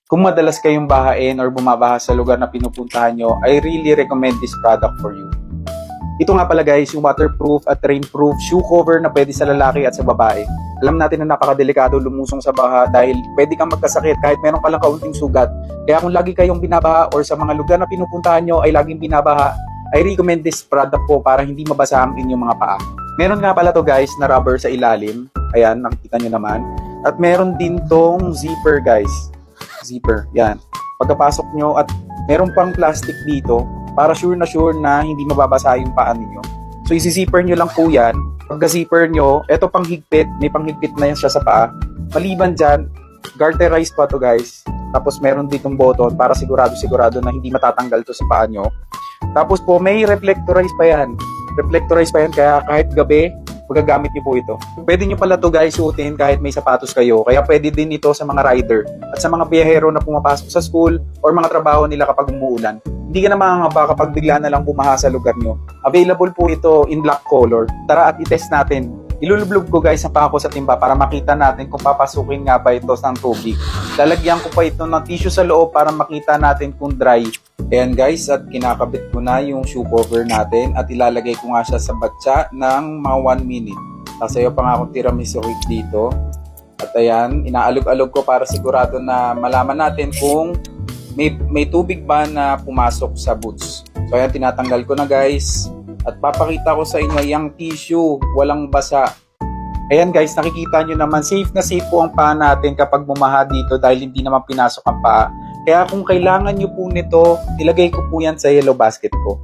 Kung madalas kayong bahain or bumabaha sa lugar na pinupuntahan nyo, I really recommend this product for you. Ito nga pala guys, yung waterproof at rainproof shoe cover na pwede sa lalaki at sa babae. Alam natin na napakadelikado lumusong sa baha dahil pwede kang magkasakit kahit meron ka lang kaunting sugat. Kaya kung lagi kayong binabaha or sa mga lugar na pinupuntahan nyo ay laging binabaha, I recommend this product po para hindi mabasa ang inyong mga paa. Meron nga pala to guys na rubber sa ilalim. Ayan, nakikita nyo naman. At meron din tong zipper guys. Zipper, yan. Pagkapasok nyo at meron pang plastic dito para sure na hindi mababasa yung paa ninyo. So isi-zipper nyo lang po yan. Pagka-zipper nyo, eto pang higpit, may panghigpit na yan siya sa paa. Maliban dyan, garterized pa to guys. Tapos meron ditong button para sigurado na hindi matatanggal to sa paa nyo. Tapos po may reflectorized pa yan. Reflectorized pa yan kaya kahit gabi, magagamit niyo po ito. Pwede niyo pala to guys suotin kahit may sapatos kayo. Kaya pwede din ito sa mga rider at sa mga biyahero na pumapasok sa school or mga trabaho nila kapag umuulan. Hindi ka na mangangamba kapag bigla na lang bumaha sa lugar nyo. Available po ito in black color. Tara at i-test natin. Ilulublog ko guys ang paa ko sa timba para makita natin kung papasukin nga ba ito ng tubig. Lalagyan ko pa ito ng tissue sa loob para makita natin kung dry. Ayan guys, at kinakabit ko na yung shoe cover natin at ilalagay ko nga siya sa batya ng mga 1 minute. Kasayo pa nga akong tiramisu cake dito. At ayan, inaalog-alog ko para sigurado na malaman natin kung may tubig ba na pumasok sa boots. So ayan, tinatanggal ko na guys. At papakita ko sa inyo yung tissue, walang basa. Ayan guys, nakikita nyo naman, safe na safe po ang paa natin kapag bumaha dito dahil hindi naman pinasok ang paa. Kaya kung kailangan nyo po nito, ilagay ko po yan sa yellow basket ko.